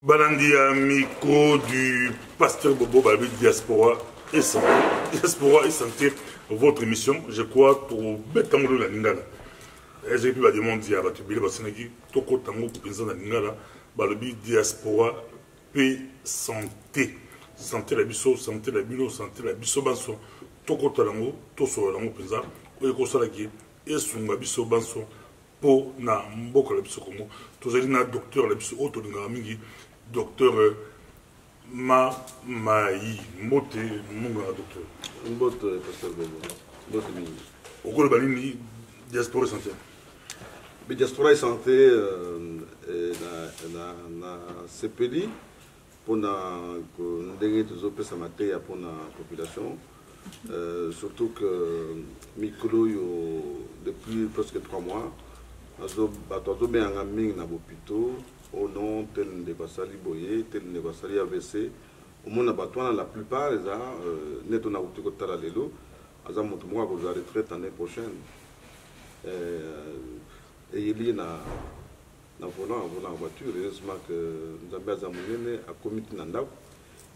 Balandia micro du pasteur Bobo Balbi Diaspora et Santé. Diaspora et Santé, votre émission, je crois, pour Betango la Ningala. J'ai pu demander à Batubili Basenaki, Toko Tango Kupinza la Ningala, Balbi Diaspora et Santé. Santé la biso, santé la bilo, santé la biso banso, Toko Talango, Toso Lango Pinza, Oeko Salaki, et Sunga biso banso, Po na Mboko la biso Kongo, Tozalina docteur la biso Oto Lingamingi. Docteur Maï, Mote, Munga, docteur. Mbote, pasteur Bobo. Mbote Mingi. Au cours de Balini, Diaspora et Santé. Mais Diaspora et Santé, na CPLI, pour nous donner des opérations matérielles pour la population. Surtout que Mikolo, depuis presque 3 mois, nous avons bien un ami dans l'hôpital. Au nom tel ne pas sali boyer, tel ne pas sali AVC. Au monde abattoir la plupart les a net on a outil que tala lelo, aza monte moi que la retraite l'année prochaine. Et il y a na volant en voiture, heureusement que nous avons besoin à comité nanda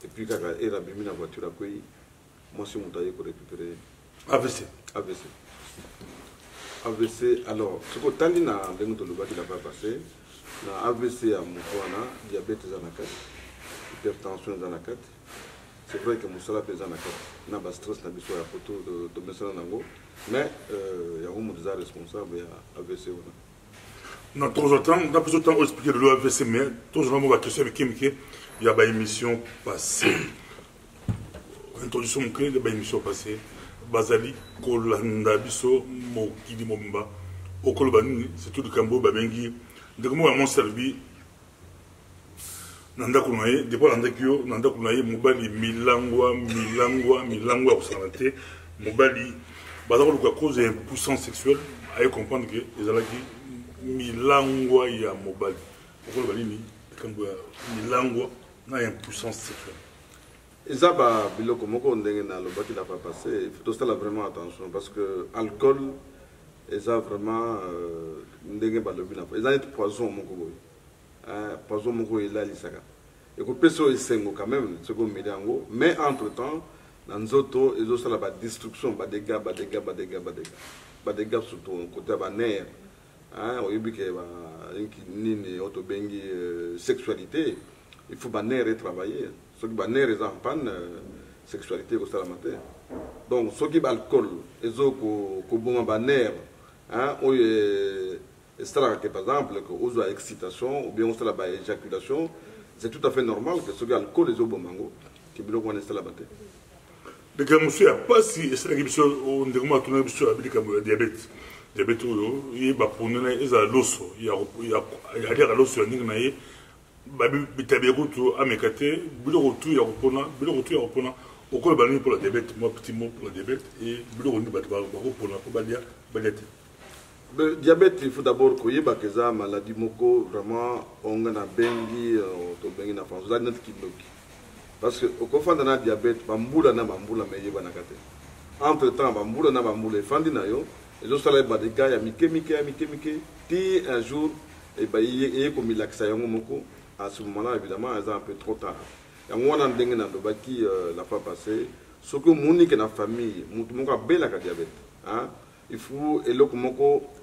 et puis quand il a bimi la voiture à quoi moi c'est mon taille pour récupérer AVC. AVC alors ce que tali na dengo to lobaki la pas passé. Na AVC à Moutouana, diabète dans la 4, hypertension dans la 4. C'est vrai que Moussala pèse dans la 4. Na bas stress na biso ya photo de Messala Nango, mais il y a un monde responsable à AVC. Non, de temps en temps, on a plus de temps pour expliquer de l'AVC, mais tous les gens vont question avec qui il y a une émission passée. Introduction, il y a une émission passée. Bazali, Kolanda, Biso, Mokidi Momba, Okolbani, c'est tout le Cambo, Babengi. Donc moi mon servi nanda kunaye depuis landakio nanda kunaye mobali milangwa kusanate mobali bazako luka cause impuissance sexuelle à comprendre que les alaki milangwa ya mobali pourquoi bali ni kambo milangwa na impuissance sexuelle et ça ba biloko moko ndenge na lobaki la pas passé il faut faire vraiment attention parce que alcool et ça vraiment ndenge balobi na ils ont été poison moko boy poison moko ila lisaka et ko peso esengo quand même ce ko midango mais entre temps na nzoto ezo sala ba destruction ba dégâts surtout côté ba nerf oyebi ke ba nini auto bengi sexualité il faut ba nerf travailler ce qui ba nerf est en panne sexualité ko sala matin donc ce qui ba alcool ezo ko bonga ba nerf c'est-à-dire que par exemple, aux excitation ou bien on la éjaculation, c'est tout à fait normal que ce gars alcool les obomango qui bloque on est la bataille. Le gars monsieur a pas si c'est la question on demande à tourner sur la diabète. Diabète il est pour nous ils a l'osso, il y a dire à l'osso ni naie babi bitabiako to amekate bilo tout il y a repona au col bani pour la diabète moi petit mot pour la diabète et bilo ni batba pour la diabète. Le diabète, il faut d'abord que la maladie moko vraiment on a bengi to bengi na France notre qui bloque parce que au confond de diabète bambula mais yeba na kate entre temps bambula fandi na yo et zo sala ba de gars ya mike ti un jour et ba yé comme il accès yango moko à ce moment-là évidemment c'est un peu trop tard et on a dengi na dobaki la fois passée ce que moni que na famille mutu moko bela ka diabète hein. Il faut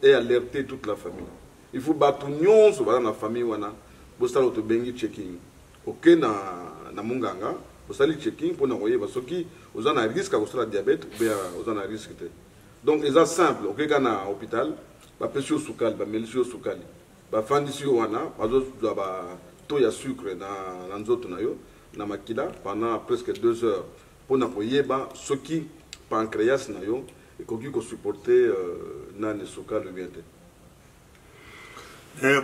et alerter toute la famille. Il faut battre l'union sur la famille wana bosala auto bengi checking. OK na munganga, bosali checking pour n'envoyer parce que aux en a risque à la diabète ou bien aux en a risque. Donc c'est simple, OK na hôpital, ba pression soukali, ba melisio soukali. Ba fandisi wana, ba to ya sucre na nzoto na yo na makila pendant presque 2 heures pour n'envoyer ba ce qui pancréas na yo et qu'on puisse supporter nan soka le bien.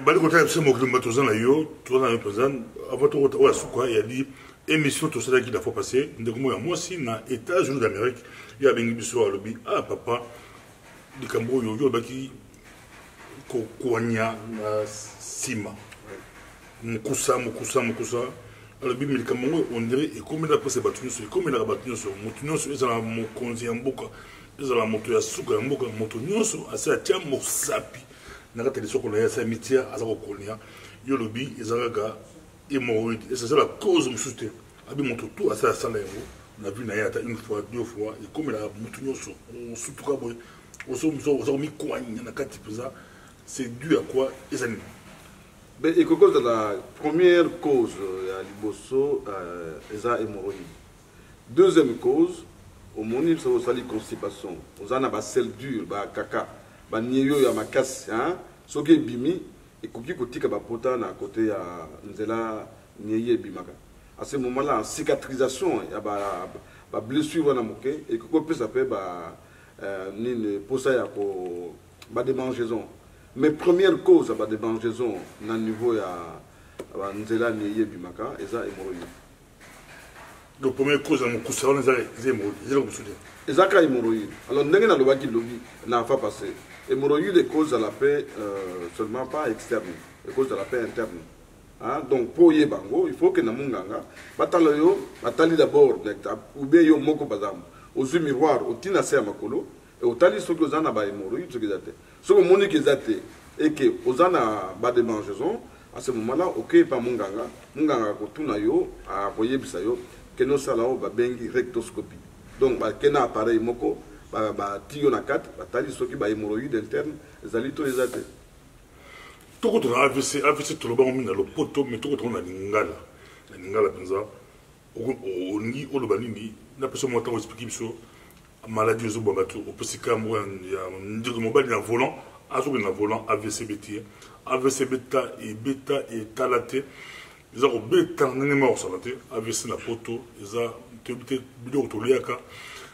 Bali ko tayi semo ko mbato zana yo to na président avant to wa suka ya di émission to ça qui la fois passée ndeko mo ya moi si na États-Unis d'Amérique ya bengi biso alobi papa di kambo yo baki ko konya na sima mukusa alobi mili kambo on dirait et comme la passe batunu so comme la batunu so mutunyo so ezala mo konzi mboka ezala moto ya suka mboka moto nyonso asa tia mosapi na kata lisoko na ya sa mitia aza ko konya yo lobi ezala hémorroïde. Et c'est ça la cause de soutien. Abi mon tout à ça la on a vu Nayata une fois, 2 fois, et comme il a on soutient boy, on mis quoi, c'est dû à quoi et ça. Ben, et cause de la première cause, il y a liboso, c'est hémorroïde. Deuxième cause, au moni c'est aussi la constipation. On a ba sel dur, ba caca, ba nieyo ya makasi, hein, soki bimi et koki kotika ba pota na côté ya nzela nieye bimaka. À ce moment-là, en cicatrisation, il y a ba blessure na moké et ko peut ça fait ba ni posa ya ko ba démangeaison. Mais première cause ba démangeaison na niveau ya ba nzela nieye bimaka, et ça hémorroïde. Donc, première cause, c'est les hémorroïdes. Ezaka hémorroïde. Alors, nous avons le lobby, n'a pas passé. Hémorroïde est cause de la paix, seulement pas externe, est cause de la paix interne. Hein? Donc, pour y bango, il faut que nous batali d'abord, ou bien yo moko bazam, aux yeux miroirs, au tina se makolo, et au tali ce que vous en avez hémorroïde, ce que vous avez. Ce que vous avez et que vous en avez des mangeaisons, à ce moment-là, ok, pas munganga, munganga kotuna yo, à voyer bisayo, que nous salons bengi rectoscopie. Donc, il appareil moko, tiyo na kat, tali soki ba hémorroïde interne, zalito les athées. Tout le monde a AVC, tout le monde a le poteau, mais tout le monde a l'ingala. L'ingala, on dit, on le banini, n'a pas seulement temps expliquer sur maladie aux bateaux, au Pessica, il y a un mobile, il y a un volant, un volant AVC bêta, AVC bêta et talaté. Ils ont bêta, on est mort sur la tête, AVC na poto, ils ont été bidon to liaka,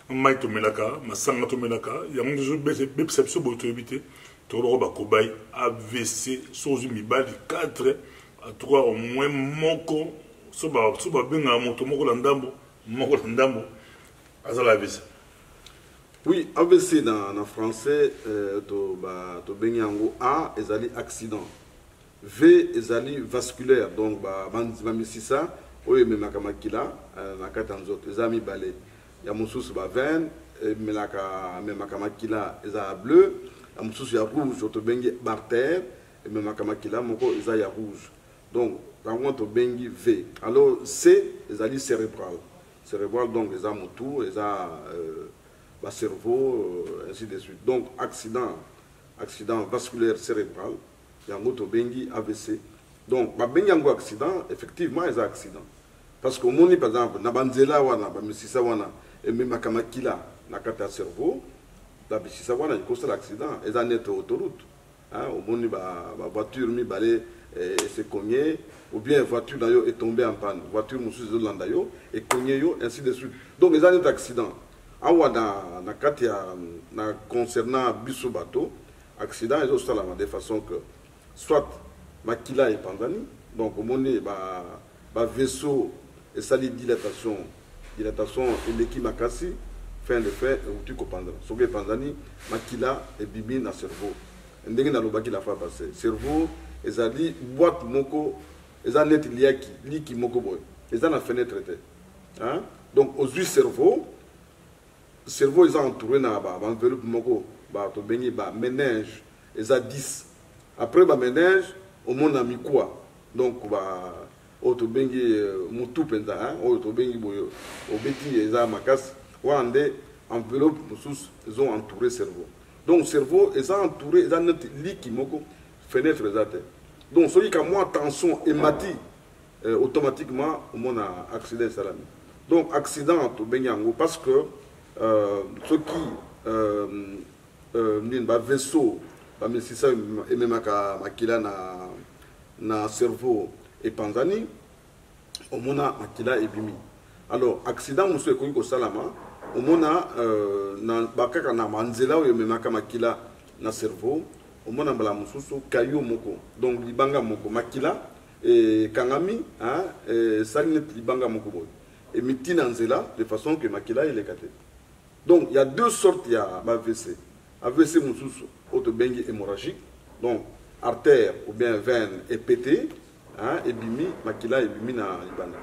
maïto melaka, masanga to melaka, il y a un jeu perception pour éviter. Toroba Kobaï, AVC, Sozumi Bali, 4, à 3 au moins Moko, Soba Benga, Motomoko Landambo, Moko Landambo, Azala AVC. Oui, AVC dans français, to Benyango A, ezali accident. V, ezali vasculaire, donc, Bamisisa, Oye Memamakila, Nakatanzot, Ezami Balé. Yamoussous Baven, Memamakila, Eza bleu. Il y a rouge, il bartère, et même à Kamakila, il y a rouge. Donc, quand on bengi V. Alors, C, il y a cérébral. Cérébral, donc, il y a motou, il y a cerveau, ainsi de suite. Donc, accident vasculaire cérébral, il y a un bengi AVC. Donc, il y a un accident, effectivement, il y a un accident. Parce que, par exemple, Nabanzela, Misisa, et même à Kamakila, il y a un cerveau. Si ça va, il y a un accident, ils ont été autoroute. Au moment où la voiture s'est cognée, ou bien la voiture est tombée en panne, la voiture est cognée, ainsi de suite. Donc, ils ont été accident. Concernant le bateau, accident, ils ont de façon que soit Makila et Panzani, donc au moment où le vaisseau et sa dilatation et l'équipe Makasi. Fin de fait, tu comprends. Ce que Panzani, Makila et Bibi na cerveau. Ndenge na lobaki la fa passer. Cerveau, ezali boîte moko, ezali net liaki moko boy. Ezali na fenêtre te. Hein? Donc aux yeux cerveau est entouré na ba enveloppe moko, ba to bengi ba méninge, ezali 10. Après ba méninge, au monde a mis quoi? Donc ba auto bengi mutu penza, hein? Auto bengi boyo. Obeti ezali makas. Wande enveloppe, ils ont entouré le cerveau. Donc le cerveau, ils ont entouré, ils ont notre lit qui moko fenêtre les athées. Donc celui qui a moins tension hématique, automatiquement, on a accident salami. Donc accident tout benyango parce que ceux qui n'ont vaisseau, mais si ça et même makila na cerveau et panzani, on a makila et bimi. Alors accident monsieur ko salama. Au mona bakaka na manzela ou memaka makila na cerveau au mona bala mususu kayo moko donc libanga moko makila et kangami hein salinet libanga moko boy et mitina nzela de façon que makila il est caté. Donc il y a deux sortes il y a AVC mususu auto bengi hémorragique donc artère ou bien veine est pété hein et bimi makila et bimi na libanga.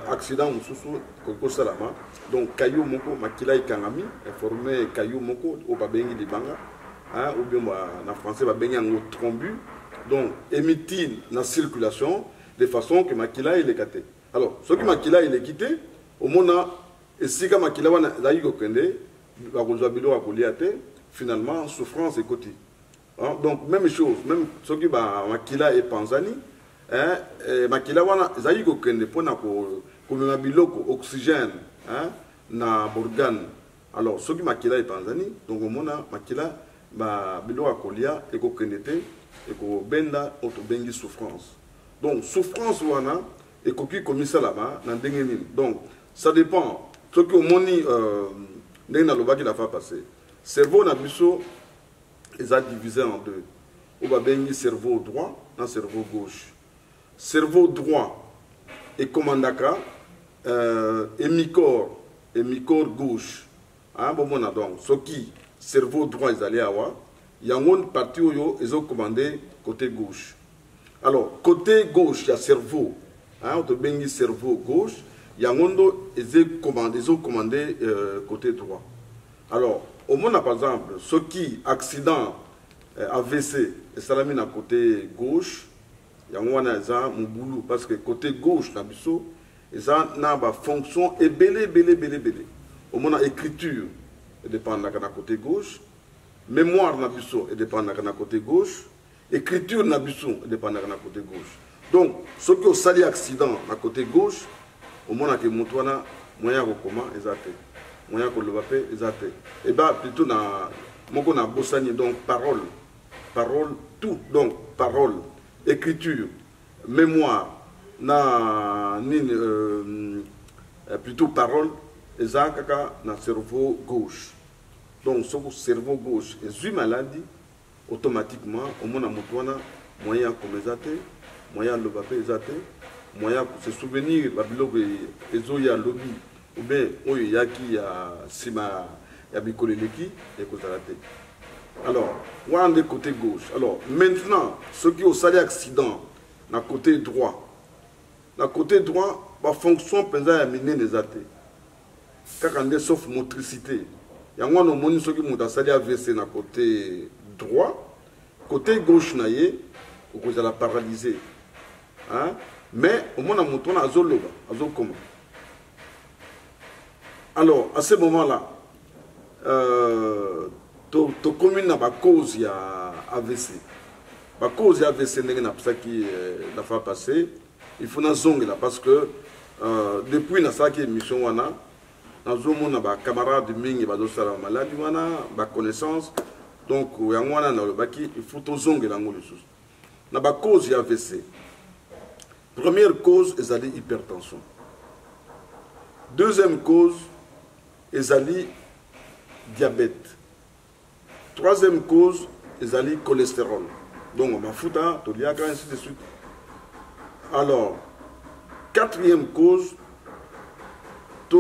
Accident mususu koko salama donc kayo moko makila ikangami informé kayo moko au babengi libanga hein ou bien na français babengi en trombu donc émitine na circulation de façon que makila il est quitté. Alors ce qui makila il est quitté au mona et si comme makila wana zayi ko kende ba ko bilo akoliate finalement souffrance et côté. Hein? Donc même chose, même ce qui ba makila et panzani hein makila wana zayi ko kende pona ko mema biloko oxygène hein na Bourgane. Alors ce qui makila et panzani donc au mona makila ba bilo akolia et ko kendete et ko benda auto bengi souffrance. Donc souffrance wana et koki komisa là-bas na ndenge nini. Donc ça dépend ce que moni ndenge na loba qui la fa passer. Cerveau na biso ils a divisé en deux. On va bengi cerveau droit na cerveau gauche. Cerveau droit et commandaka hémicorps gauche. Ah bon mona donc ce qui cerveau droit ils allaient avoir il y a une partie où ils ont commandé côté gauche. Alors, côté gauche, il y a cerveau. Hein, on te bengi cerveau gauche. Il y a un ils ont commandé côté droit. Alors, au monde, par exemple, ceux qui accident AVC, et ça mis à côté gauche, il y a un boulot parce que côté gauche, ils ont une fonction et belé. Au monde, écriture, elle dépend de la côté gauche. Mémoire na biso et dépend na côté gauche, écriture na biso et dépend na côté gauche. Donc ceux qui ont sali accident na côté gauche, au moins que montwana moyen ko comment exacté. Moyen ko levape exacté. Et bah plutôt na moko na bosani donc parole tout donc parole, écriture, mémoire na plutôt parole ezaka na cerveau gauche. Donc, ce cerveau gauche est une maladie, automatiquement, au moins, on moyen comme les moyen le papier les moyen se souvenir, il y a lobby, ou bien il y a qui a sima, il y a bicoléleki, et qu'on a alors, on a des côtés gauche. Alors, maintenant, ceux qui ont salé accident, dans le côté droit, la fonction pesant à miner les athées. Quand on est sauf motricité, il y a un moment qui a sali AVC na côté droit, côté gauche na ye, vous allez paralyser. Hein? Mais au moment où on a azoloba, azokoma. Alors à ce moment-là, to commune na ba cause ya AVC. Ba cause ya AVC n'est pas ça qui la fait passer. Il faut na zongue là parce que depuis na ça qui émission wana nous avons des camarades de Ming et de maladie, des connaissances. Donc, il faut tous les choses. Nous avons des causes AVC. Première cause, c'est l'hypertension. Deuxième cause, c'est le diabète. Troisième cause, c'est le cholestérol. Donc, on a foutu, ainsi de suite. Alors, quatrième cause,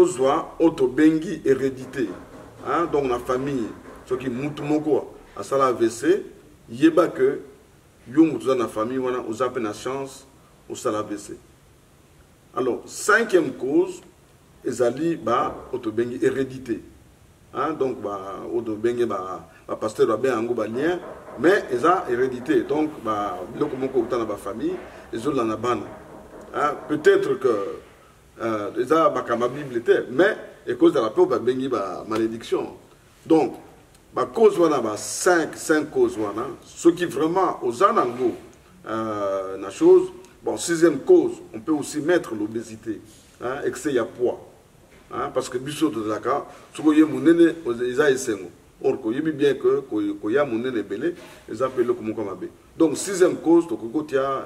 soit autobengi hérédité. Hein? Donc la famille, ceux qui moutumoko à ça AVC, yeba que yon dans la famille, on a peine la chance au sala AVC. Alors cinquième cause, ezali ba autobengi hérédité. Hein? Donc ba autobengi ba pasteur ba ben ango ba lien, mais eza hérédité. Donc ba biloko moko dans la famille, ezol na bana. Hein? Peut-être que déjà ma Bible était mais à cause de la peur bengi ba malédiction. Donc ba cause wana ba 5 causes wana ce qui vraiment aux anango la chose. Bon, sixième cause, on peut aussi mettre l'obésité, hein, excès à poids. Hein, parce que biso de Dakar, ce que vous avez ils ont essayé. Or, vous avez bien que vous avez mon nez belé, ils appellent le comme un. Donc, sixième cause, il y a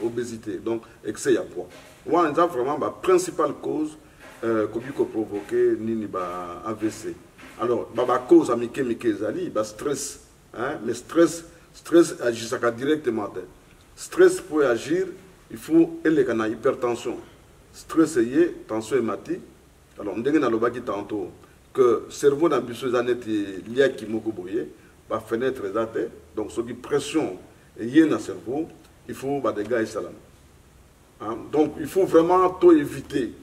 obésité, donc excès à poids. Moi, c'est vraiment la principale cause qui peut provoquer ba AVC. Alors, la cause à Miké Zali, le stress. Hein, le stress agit directement. Stress pour agir, il faut aller à hypertension. Stress et tension hématique. Alors, on a le tantôt que le cerveau n'a plus besoin d'être lié à qui la fenêtre est donc ce qui pression est lié dans le cerveau, il faut des gars et salam. Donc, il faut vraiment tout éviter.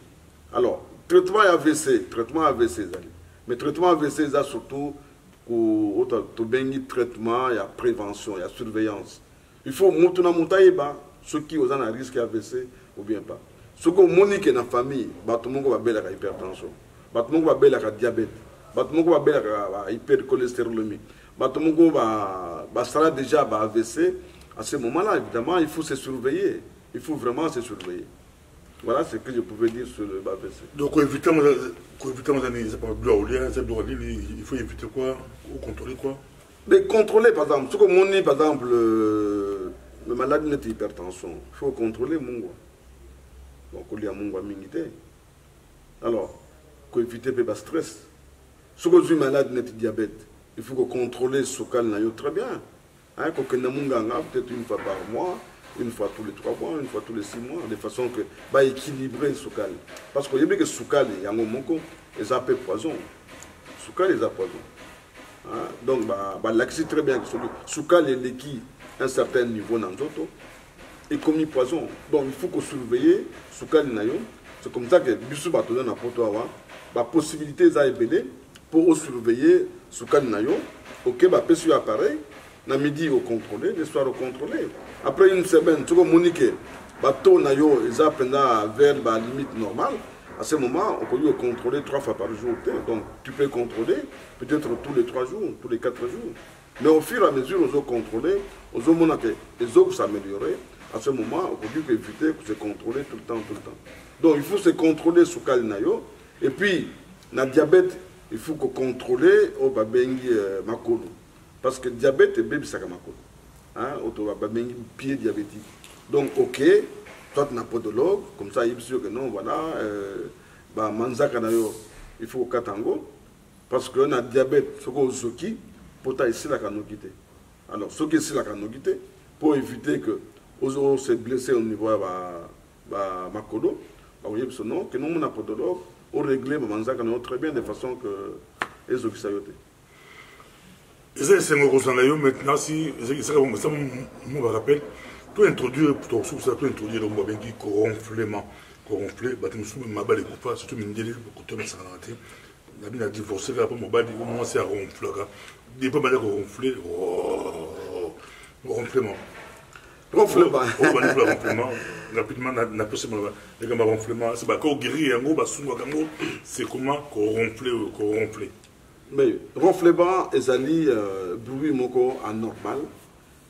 Alors, traitement AVC, mais traitement AVC, c'est surtout pour traitement, il y a prévention, il y a surveillance. Il faut monter dans le ceux qui ont un risque AVC ou bien pas. Ce qu'on monique dans la famille, tout le monde va bien la hypertension, tout le monde va bien la diabète, tout le monde va bien la hypercholestérolémie, tout le monde va déjà AVC. À ce moment-là, évidemment, il faut se surveiller. Il faut vraiment se surveiller. Voilà ce que je pouvais dire sur le AVC. Donc, il faut éviter quoi ou contrôler quoi? Mais contrôler, par exemple, ce que mon dit, par exemple, le malade de l'hypertension, il faut contrôler mon gars. Donc, il y a mon gars militaire. Alors, il faut éviter le stress. Ce que je suis malade de diabète, il faut contrôler ce cas très bien. Hein, peut-être une fois par mois, une fois tous les 3 mois, une fois tous les 6 mois, de façon que bah, équilibrer ce cas. Parce qu'il y a que ce cas, il y a un moment où ils appellent poison. Ce cas, ils appellent poison. Hein? Donc, l'accès très bien. Ce cas, il est qui un certain niveau dans l'autre, et commis poison. Donc, il faut qu'on surveille ce cas. C'est comme ça que Bissou va donner la possibilité pour surveiller ce cas. Ok, peut sur appareil. Na midi au contrôlé, le soir au contrôlé. Après une semaine, tu vois, Monique, bateau nayo, ils apprennent vers la limite normale. À ce moment, on peut contrôler 3 fois par jour. Donc, tu peux contrôler peut-être tous les 3 jours, tous les 4 jours. Mais au fur et à mesure, on va contrôler, on va les autres s'améliorer. À ce moment, on peut éviter de se contrôler tout le temps. Donc, il faut se contrôler sous Kalinayo. Et puis, dans le diabète, il faut contrôler au babengi makolo. Parce que le diabète est bébé sakamako. Hein, pied diabétique. Donc, ok, toi tu n'as pas de podologue, comme ça, il est sûr que non, voilà, il faut katango. Parce que le diabète, ce qu'on a qui, pour ici la canogité. Alors, ce qui est ici la canogité, pour éviter que on se blessé au niveau de Makodo, non, que nous, on a podologue, on règle très bien de façon que les autres sayotent. C'est maintenant, si ça me rappelle, tout introduire, tout introduire le ronflement. Ronfler, ma balle est coupée, surtout une délai pour que tu me a divorcé, après mon balle, il commence à ronfler. Il n'est pas mal de ronfler, ronflement. Ronflement, rapidement, on a passé le ronflement. C'est pas qu'on guérit, c'est comment qu'on ronfle. Mais ronflement est un bruit moko anormal.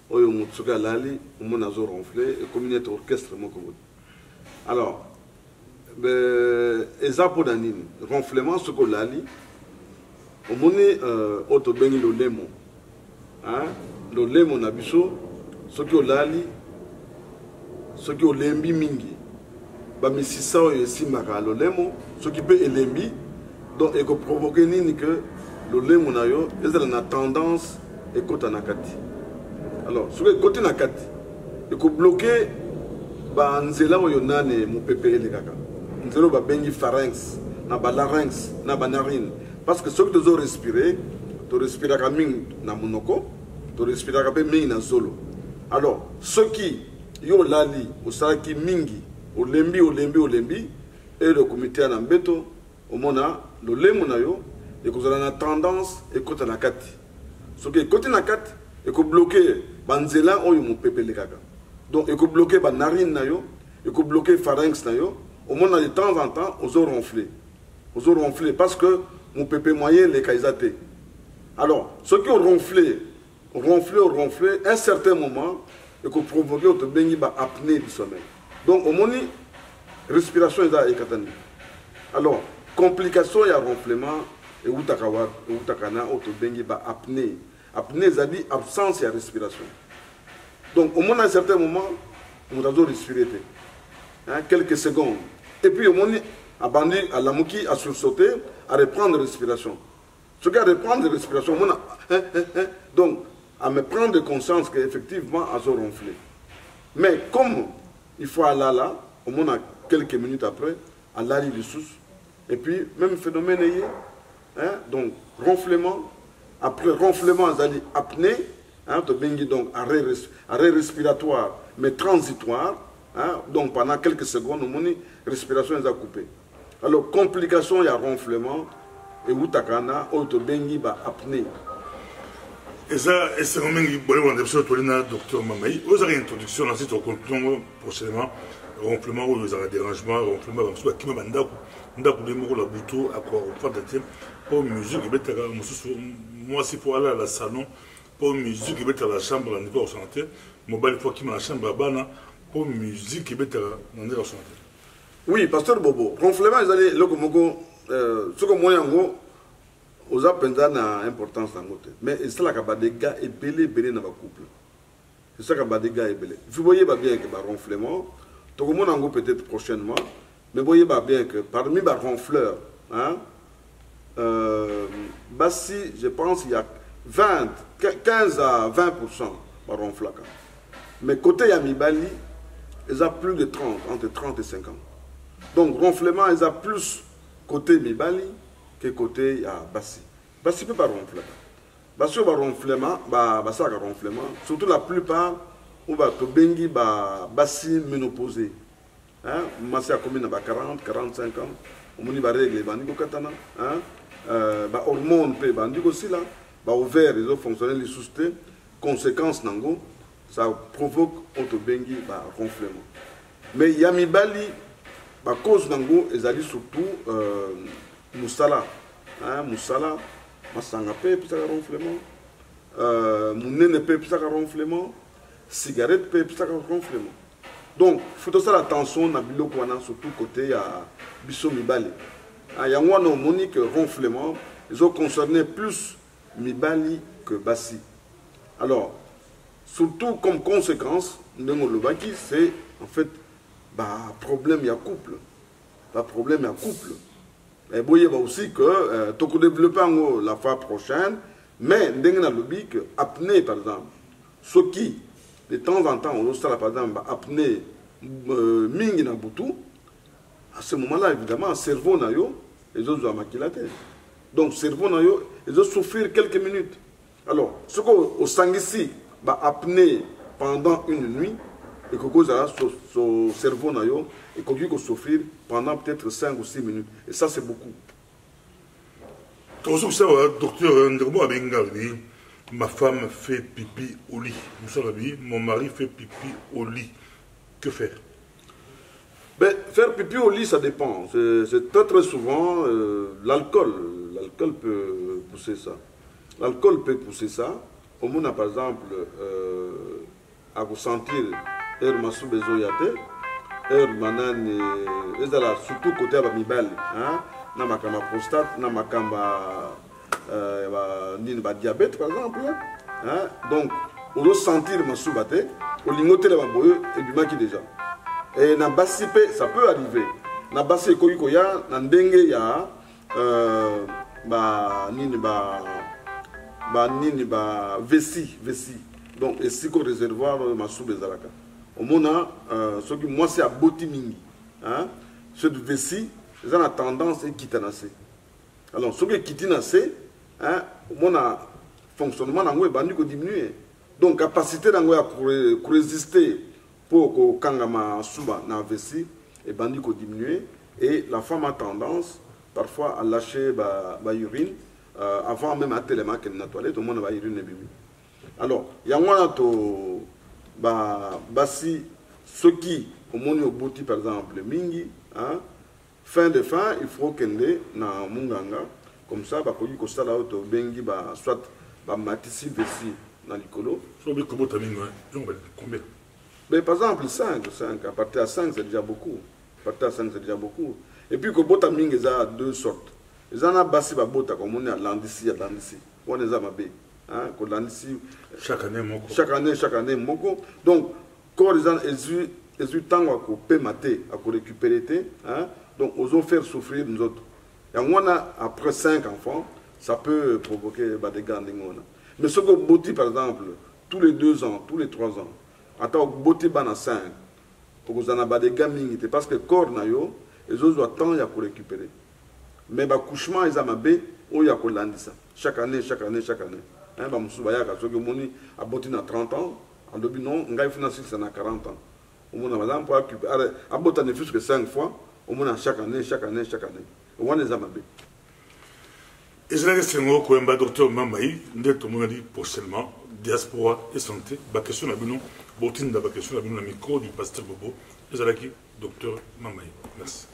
Oyo mutsuka lali, on a ronflé et comme un orchestre moko. Alors, ezapo danini ronflement ce que lali, on moni auto bengi le lemo. Hein? Le lemo na biso, ce que lali, ce que lembi mingi. Ba misisa oyo simaka le lemo, ce qui peut elembi, donc et que provoquer nini que le lemo na yo, ils ont une tendance et côté nakati. Alors, sur le côté nakati, il faut bloquer nzela oyo nane mon pépé le kaka. Nzela ba bengi pharynx, na ba larynx, na ba narine. Parce que ce que tu as respiré, tu respires comme na monoko, tu respires comme na zolo. Alors, ce qui yo lali, ou ça qui mingi, ou lembi, et le comité en ambeto, au mona, le lemo na yo, et que vous avez une tendance et côté nakati. Ce qui est côté nakati, et que bloquer banzela ou mon pépé le kaka. Donc et que bloquer ba narine na yo, et que bloquer pharynx na yo, au moins de temps en temps, on ont ronflé. On ont ronflé parce que mon pépé moyen les kaisaté. Alors, ceux qui ont ronflé, à un certain moment, et que provoquer autre bengi ba apnée du sommeil. Donc au moins respiration est ekatani. Alors, complication il y a ronflement. Et utakana auto bengi ba apnée. Apnée ça dit absence de respiration. Donc au moins à un certain moment, on doit respirer quelques secondes. Et puis au moins abandonné à la mouki à sursauter, à reprendre la respiration. Ce qui à reprendre la respiration, donc à me prendre conscience qu'effectivement à se ronfler. Mais comme il faut aller là, au moins quelques minutes après, à l'aller du sous. Et puis même phénomène hein, donc ronflement, après ronflement, apnée, hein, donc arrêt respiratoire, mais transitoire, hein, donc pendant quelques secondes, la respiration est coupée. Alors, complication, il y a ronflement, et outakana, auto bengi ba apnée. Et ça, c'est quand même un docteur Mamaï. Vous avez une introduction, ensuite on continue prochainement. Ronflement, ou vous avez des dérangements, ronflement, qui m'a mandé, la bouteille, à quoi on fait de pour musique, moi, c'est pour aller à la salon, pour musique, qui est à la chambre, on est au santé. Mobile fois qui m'a la chambre à Bana, pour musique, qui est à la santé. Oui, pasteur Bobo, ronflement, ils allaient, ce que moi, en gros, aux appendants a importance dans côté. Mais c'est là qu'il y a des gars et belé dans le couple. C'est ça qu'il y a des gars et belé. Vous voyez bien que le ronflement, tout le monde en gros peut-être prochainement, mais vous voyez bien que parmi les ronfleurs, hein, si je pense qu'il y a 15 à 20% de ronfleurs. Mais côté Yamibali, ils ont plus de 30, entre 30 et 50. Donc ronflement, ils ont plus côté Mibali que côté Bassi. Bassi peut pas ronfler. Bassi va ronflement, ça ronflement. Surtout la plupart, on va te bengi Bassi ménopausé. Hein, Massi a combien à 40, 45 ans. On va régler bandiko katana. Hein, hormones pe bandiko aussi là. Ouvert, ils ont fonctionné les soustés. Conséquence nango, ça provoque auto bengi ronflement. Mais Yamibali, cause nango, ils allaient surtout Moussala, hein, Moussala, Massanga pe pisa ronflement, Mounene pe pisa ronflement, cigarette pe pisa ronflement. Donc, il faut faire attention na biloko wana surtout côté à biso mibali. Yangwa no monique ronflement, ils ont concerné plus mibali que bassi. Alors, surtout comme conséquence, c'est en fait problème à couple, problème à couple. Et vous voyez aussi que tu peux développer la fois prochaine, mais vous avez que apnée, par exemple, ce qui, de temps en temps, on a par exemple apnée mingi na butu, à ce moment-là, évidemment, le cerveau n'a yo, les autres ont maquilaté. Donc, le cerveau n'a yo, ils ont souffrir quelques minutes. Alors, ce qu'on sang ici, apnée pendant une nuit, et que son cerveau n'a yo, et qu'on peut souffrir pendant peut-être 5 ou 6 minutes. Et ça, c'est beaucoup. Docteur, ma femme fait pipi au lit. Mon mari fait pipi au lit. Que faire? Ben, faire pipi au lit, ça dépend. C'est très souvent l'alcool. L'alcool peut pousser ça. L'alcool peut pousser ça. Au moins, par exemple, à vous sentir massou bezoyate, manani, surtout côté à Mibali, hein, na makamba prostate, na makamba diabète par exemple, hein, donc on doit sentir massou bate, au lingote la baboye et du maki déjà. Et na basipe, ça peut arriver. Na basi koya, na ndenge ya vessie. Donc et si qu'on réservoir massou bezalaka. Au moment ce qui moi c'est à boti mingi, hein, ce de vessie, ils ont tendance à quitter nassé. Alors ce qui est quitté nassé, hein, au moment fonctionnement d'ango est bandu que diminuer. Donc capacité d'ango à résister pour que kangama suba na vessie est bandu que diminuer et la femme a tendance parfois à lâcher ba urine avant même à tellement qu'elle n'a toilette au monde ba urine et bibi. Alors il y a un to si ceux qui au monde au bouti par exemple mingi, hein, fin de fin il faut qu'elle na munganga comme ça ba koyi ko sala auto bengi soit matisi vessi na likolo. So be kobo tamingo combien? Mais par exemple 5 à partir de 5 c'est déjà beaucoup. À partir de 5 c'est déjà beaucoup. Et puis ko bota mingi za deux sortes. Ils en a basi ba bota comme on est à landisi. On les a mabé. Hein, chaque année, moko. Donc, quand les gens ont eu temps à récupérer, hein, donc, ils ont fait souffrir nous autres. Et on a, après 5 enfants, ça peut provoquer des dégâts. Mais ce que Boti, par exemple, tous les 2 ans, tous les 3 ans, attends, Boti bana 5, pour que vous en avez des gamins, parce que le corps, ils ont temps à récupérer. Mais le couchement, ils ont mabé, on y a ça. Chaque année. Hein, ceux qui ont abouti à 30 ans, en début non, on a 40 ans. On a abouti ne fût que 5 fois, on a chaque année. On a les amabés. ezalaki sengo koyemba docteur Mamai nde tomonani prochainement diaspora et santé bakestion na bino botinda bakestion na bino na micro du pasteur Bobo ezalaki docteur Mamai. Merci.